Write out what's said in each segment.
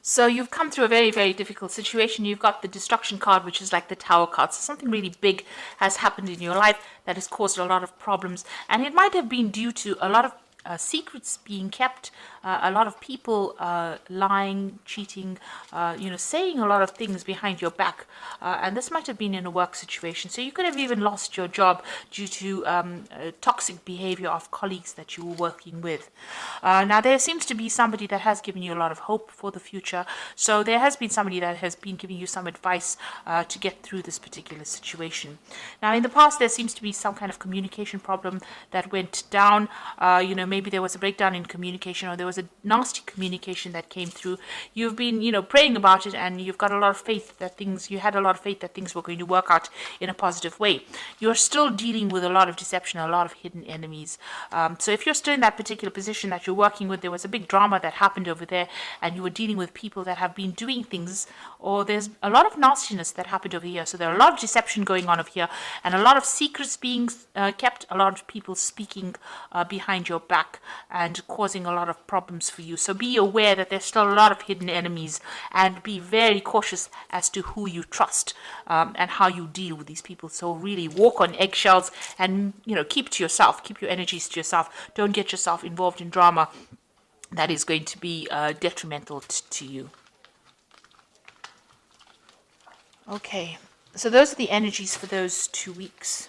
So you've come through a very, very difficult situation. You've got the destruction card, which is like the tower card. So something really big has happened in your life that has caused a lot of problems. And it might have been due to a lot of secrets being kept, a lot of people lying, cheating, saying a lot of things behind your back. And this might have been in a work situation. So you could have even lost your job due to toxic behavior of colleagues that you were working with. Now, there seems to be somebody that has given you a lot of hope for the future. So there has been somebody that has been giving you some advice to get through this particular situation. Now, in the past, there seems to be some kind of communication problem that went down. Maybe there was a breakdown in communication, or there was a nasty communication that came through. You've been, praying about it, and you've got a lot of faith that you had a lot of faith that things were going to work out in a positive way. You're still dealing with a lot of deception, a lot of hidden enemies. So if you're still in that particular position that you're working with, there was a big drama that happened over there, and you were dealing with people that have been doing things, or there's a lot of nastiness that happened over here. So there are a lot of deception going on over here, and a lot of secrets being kept, a lot of people speaking behind your back and causing a lot of problems for you. So be aware that there's still a lot of hidden enemies, and be very cautious as to who you trust and how you deal with these people. So really walk on eggshells, and keep to yourself, keep your energies to yourself. Don't get yourself involved in drama that is going to be detrimental to you. Okay, so those are the energies for those 2 weeks.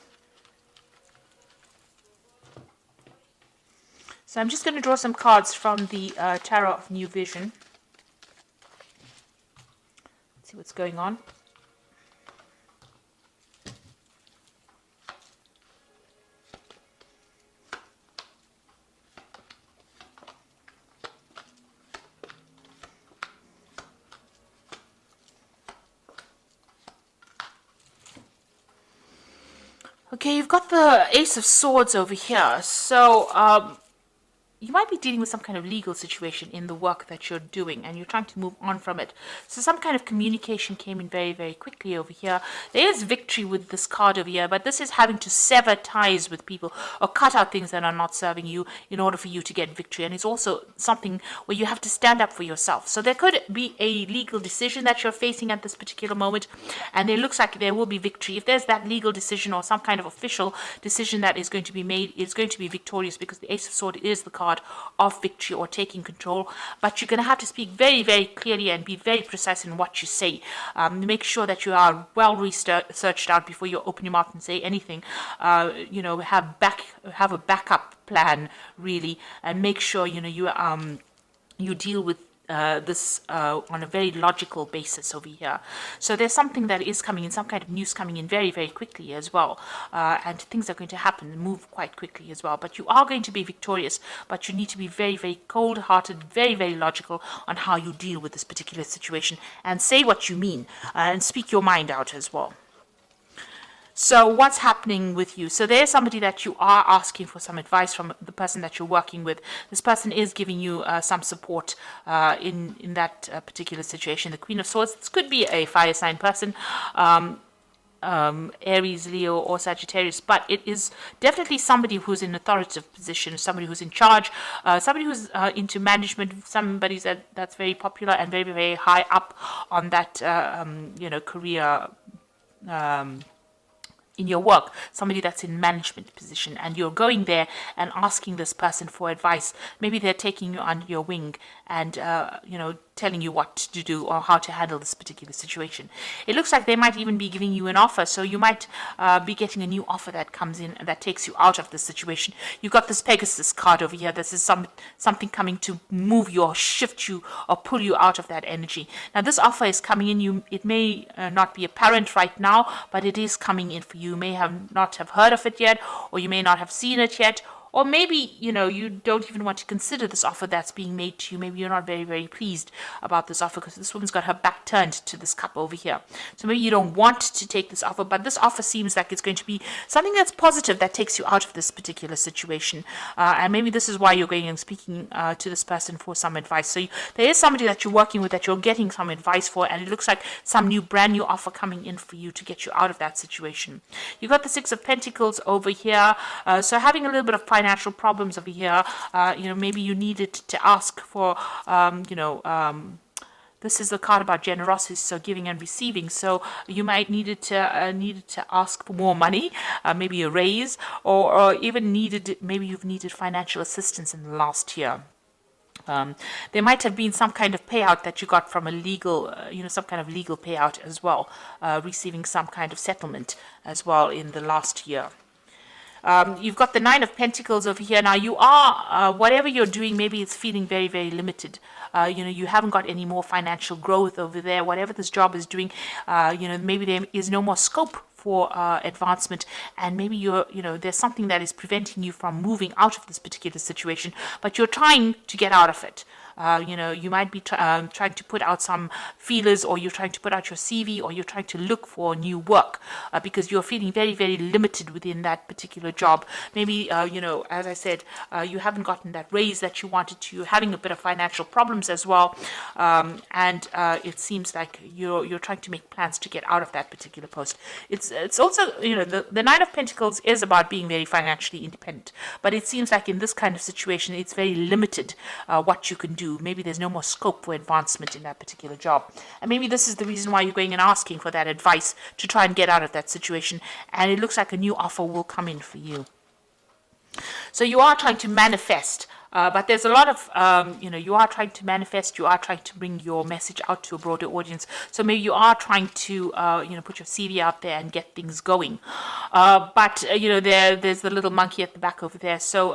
So I'm just going to draw some cards from the Tarot of New Vision. Let's see what's going on. Okay, you've got the Ace of Swords over here. So, you might be dealing with some kind of legal situation in the work that you're doing, and you're trying to move on from it. So some kind of communication came in very, very quickly over here. There is victory with this card over here, but this is having to sever ties with people or cut out things that are not serving you in order for you to get victory. And it's also something where you have to stand up for yourself. So there could be a legal decision that you're facing at this particular moment, and it looks like there will be victory. If there's that legal decision or some kind of official decision that is going to be made, it's going to be victorious, because the Ace of Swords is the card of victory or taking control. But you're going to have to speak very, very clearly and be very precise in what you say. Make sure that you are well researched out before you open your mouth and say anything. Have a backup plan, really, and make sure you deal with this on a very logical basis over here. So there's something that is coming in, some kind of news coming in very, very quickly as well. And things are going to happen and move quite quickly as well. But you are going to be victorious, but you need to be very, very cold-hearted, very, very logical on how you deal with this particular situation, and say what you mean and speak your mind out as well. So what's happening with you? So there's somebody that you are asking for some advice from, the person that you're working with. This person is giving you some support in that particular situation. The Queen of Swords, this could be a fire sign person, Aries, Leo, or Sagittarius, but it is definitely somebody who's in authoritative position, somebody who's in charge, somebody who's into management, somebody that's very popular and very, very high up on that career in your work, somebody that's in management position, and you're going there and asking this person for advice. Maybe they're taking you under your wing and telling you what to do or how to handle this particular situation. It looks like they might even be giving you an offer, so you might be getting a new offer that comes in and that takes you out of the situation. You've got this Pegasus card over here. This is something coming to move you or shift you or pull you out of that energy. Now this offer is coming in. It may not be apparent right now, but it is coming in for you. You may not have heard of it yet, or you may not have seen it yet, or maybe, you don't even want to consider this offer that's being made to you. Maybe you're not very, very pleased about this offer because this woman's got her back turned to this cup over here. So maybe you don't want to take this offer, but this offer seems like it's going to be something that's positive that takes you out of this particular situation. And maybe this is why you're going and speaking to this person for some advice. So there is somebody that you're working with that you're getting some advice for, and it looks like some brand new offer coming in for you to get you out of that situation. You've got the Six of Pentacles over here. So having a little bit of financial problems over here. Maybe you needed to ask for, This is the card about generosity, so giving and receiving. So you might needed to ask for more money, maybe a raise, or even maybe you've needed financial assistance in the last year. There might have been some kind of payout that you got from a legal, some kind of legal payout as well, receiving some kind of settlement as well in the last year. You've got the Nine of Pentacles over here. Now you are, whatever you're doing, maybe it's feeling very, very limited. You haven't got any more financial growth over there. Whatever this job is doing, maybe there is no more scope for advancement, and maybe there's something that is preventing you from moving out of this particular situation, but you're trying to get out of it. You might be trying to put out some feelers, or you're trying to put out your CV, or you're trying to look for new work because you're feeling very, very limited within that particular job. Maybe, as I said, you haven't gotten that raise that you wanted to. You're having a bit of financial problems as well. And it seems like you're trying to make plans to get out of that particular post. It's also, the Nine of Pentacles is about being very financially independent. But it seems like in this kind of situation, it's very limited what you can do. Maybe there's no more scope for advancement in that particular job. And maybe this is the reason why you're going and asking for that advice to try and get out of that situation. And it looks like a new offer will come in for you. So you are trying to manifest, but there's a lot of, you are trying to manifest, you are trying to bring your message out to a broader audience. So maybe you are trying to, put your CV out there and get things going. But there's the little monkey at the back over there. So,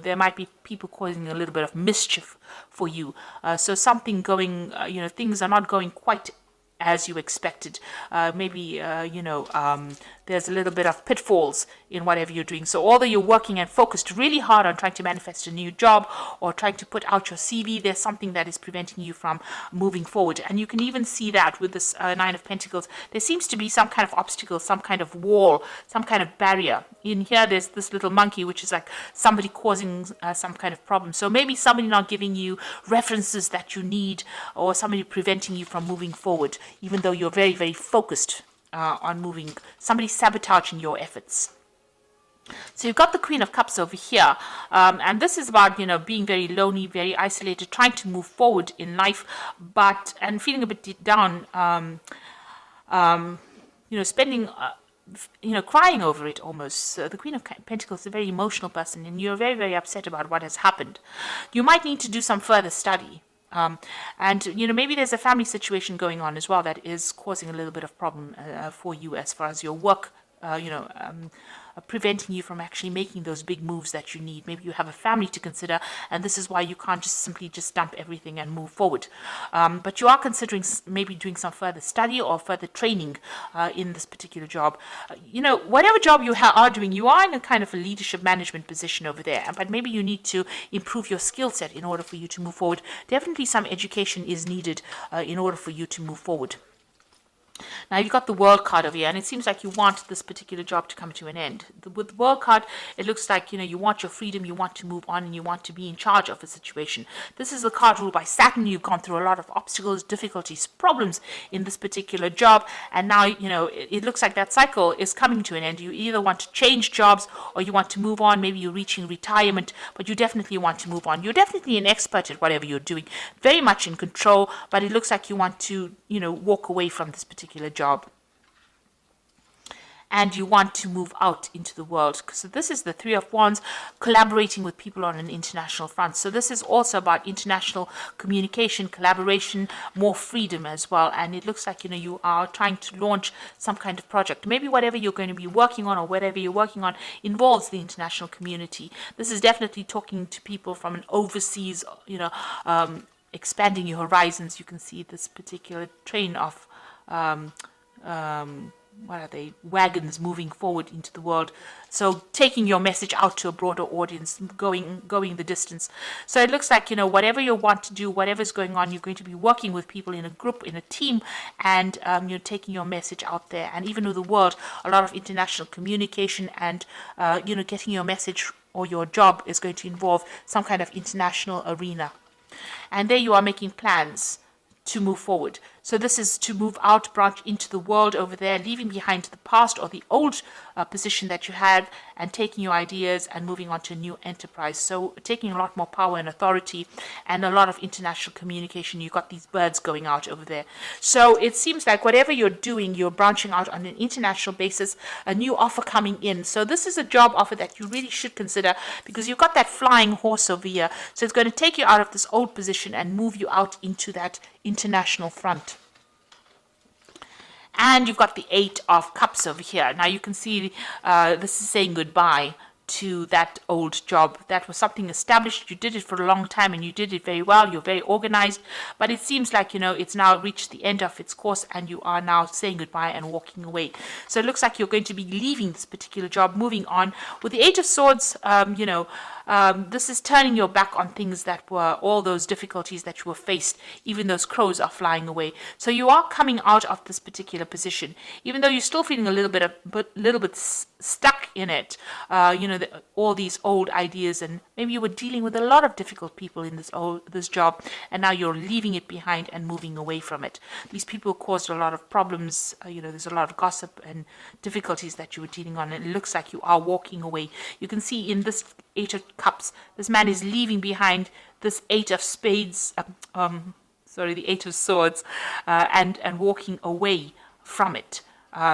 there might be people causing a little bit of mischief for you. So something going, things are not going quite as you expected. Maybe, there's a little bit of pitfalls in whatever you're doing. So although you're working and focused really hard on trying to manifest a new job or trying to put out your CV, there's something that is preventing you from moving forward. And you can even see that with this Nine of Pentacles. There seems to be some kind of obstacle, some kind of wall, some kind of barrier. In here, there's this little monkey, which is like somebody causing some kind of problem. So maybe somebody not giving you references that you need, or somebody preventing you from moving forward, even though you're very, very focused on moving. Somebody sabotaging your efforts. So you've got the Queen of Cups over here, and this is about being very lonely, very isolated, trying to move forward in life, and feeling a bit down, spending crying over it almost. The Queen of Pentacles is a very emotional person, and you're very, very upset about what has happened. You might need to do some further study. And maybe there's a family situation going on as well that is causing a little bit of problem for you as far as your work, preventing you from actually making those big moves that you need. Maybe you have a family to consider, and this is why you can't just simply dump everything and move forward. But you are considering maybe doing some further study or further training in this particular job. Whatever job you are doing, you are in a kind of a leadership management position over there, but maybe you need to improve your skill set in order for you to move forward. Definitely some education is needed in order for you to move forward. Now you've got the World card over here, and it seems like you want this particular job to come to an end. With the World card, it looks like you want your freedom, you want to move on, and you want to be in charge of a situation. This is a card ruled by Saturn. You've gone through a lot of obstacles, difficulties, problems in this particular job, and now it looks like that cycle is coming to an end. You either want to change jobs or you want to move on. Maybe you're reaching retirement, but you definitely want to move on. You're definitely an expert at whatever you're doing, very much in control, but it looks like you want to walk away from this particular job, and you want to move out into the world. So this is the Three of Wands, collaborating with people on an international front. So this is also about international communication, collaboration, more freedom as well. And it looks like you are trying to launch some kind of project. Maybe whatever you're going to be working on, or whatever you're working on, involves the international community. This is definitely talking to people from an overseas, expanding your horizons. You can see this particular train of what are they? Wagons moving forward into the world. So taking your message out to a broader audience, going the distance. So it looks like, whatever you want to do, whatever's going on, you're going to be working with people in a group, in a team, and you're taking your message out there. And even with the world, a lot of international communication and, getting your message or your job is going to involve some kind of international arena. And there you are making plans to move forward. So this is to move out, branch into the world over there, leaving behind the past or the old position that you have and taking your ideas and moving on to a new enterprise. So taking a lot more power and authority and a lot of international communication. You've got these birds going out over there. So it seems like whatever you're doing, you're branching out on an international basis, a new offer coming in. So this is a job offer that you really should consider, because you've got that flying horse over here. So it's going to take you out of this old position and move you out into that international front. And you've got the 8 of Cups over here. Now you can see this is saying goodbye to that old job. That was something established. You did it for a long time and you did it very well. You're very organized. But it seems like, it's now reached the end of its course and you are now saying goodbye and walking away. So it looks like you're going to be leaving this particular job, moving on. With the 8 of Swords, this is turning your back on things that were all those difficulties that you were faced. Even those crows are flying away. So you are coming out of this particular position, even though you're still feeling a little bit stuck in it. All these old ideas, and maybe you were dealing with a lot of difficult people in this job, and now you're leaving it behind and moving away from it. These people caused a lot of problems. There's a lot of gossip and difficulties that you were dealing on, and it looks like you are walking away. You can see in this 8 of Cups, this man is leaving behind this 8 of Spades, the 8 of Swords, and walking away from it.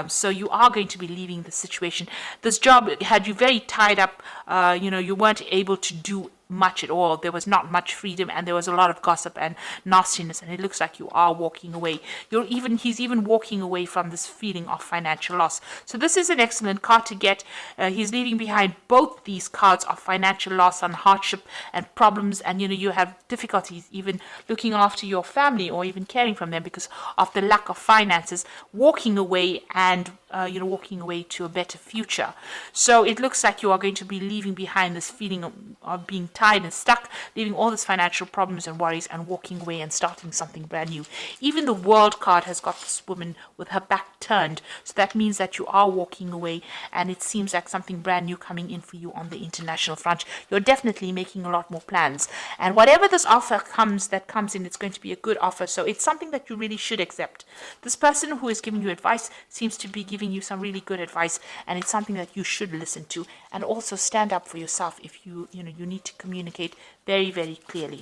So you are going to be leaving the situation. This job had you very tied up. You weren't able to do much at all. There was not much freedom, and there was a lot of gossip and nastiness, and it looks like you are walking away. He's even walking away from this feeling of financial loss. So this is an excellent card to get. He's leaving behind both these cards of financial loss and hardship and problems, and you have difficulties even looking after your family or even caring from them because of the lack of finances. Walking away and walking away to a better future. So it looks like you are going to be leaving behind this feeling of being tied and stuck, leaving all these financial problems and worries and walking away and starting something brand new. Even the World card has got this woman with her back turned. So that means that you are walking away, and it seems like something brand new coming in for you on the international front. You're definitely making a lot more plans. And whatever this offer comes in, it's going to be a good offer. So it's something that you really should accept. This person who is giving you advice seems to be giving you some really good advice, and it's something that you should listen to, and also stand up for yourself if you need to communicate very, very clearly.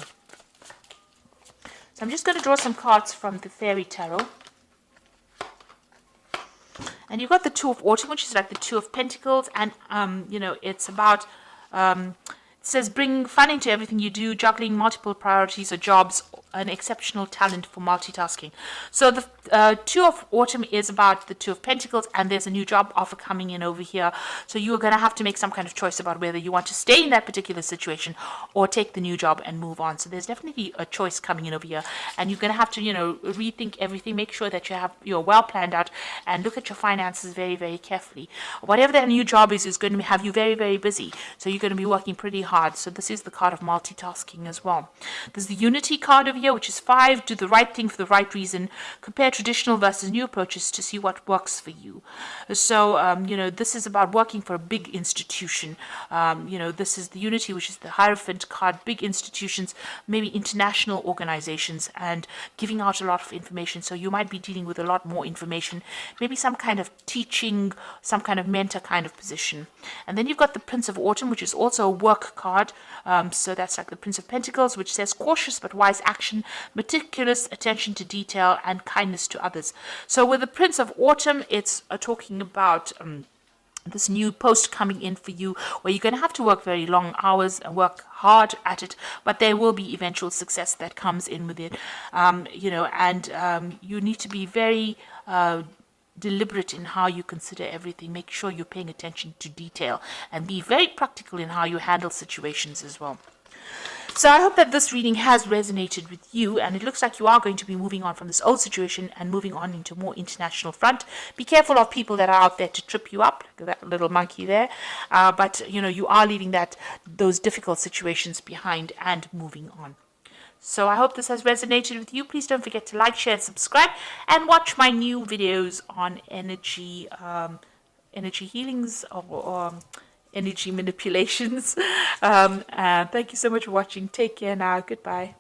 So I'm just going to draw some cards from the Fairy Tarot. And you've got the 2 of Autumn, which is like the 2 of Pentacles, and it's about it says bring fun into everything you do, juggling multiple priorities or jobs, an exceptional talent for multitasking. So the 2 of Autumn is about the 2 of Pentacles, and there's a new job offer coming in over here. So you're going to have to make some kind of choice about whether you want to stay in that particular situation or take the new job and move on. So there's definitely a choice coming in over here, and you're going to have to rethink everything. Make sure that you're well planned out and look at your finances very, very carefully. Whatever that new job is going to have you very, very busy. So you're going to be working pretty hard. So this is the card of multitasking as well. There's the Unity card over here, which is 5. Do the right thing for the right reason. Compare traditional versus new approaches to see what works for you. So this is about working for a big institution. This is the Unity, which is the Hierophant card. Big institutions, maybe international organizations, and giving out a lot of information. So you might be dealing with a lot more information, maybe some kind of teaching, some kind of mentor kind of position. And then you've got the Prince of Autumn, which is also a work card. So that's like the Prince of Pentacles, which says cautious but wise action, meticulous attention to detail, and kindness to others. So with the Prince of Autumn, it's talking about this new post coming in for you, where you're going to have to work very long hours and work hard at it, but there will be eventual success that comes in with it. You need to be very deliberate in how you consider everything. Make sure you're paying attention to detail and be very practical in how you handle situations as well. So I hope that this reading has resonated with you, and it looks like you are going to be moving on from this old situation and moving on into a more international front. Be careful of people that are out there to trip you up, like that little monkey there. But you are leaving those difficult situations behind and moving on. So I hope this has resonated with you. Please don't forget to like, share, and subscribe, and watch my new videos on energy healings or energy manipulations. Thank you so much for watching. Take care now. Goodbye.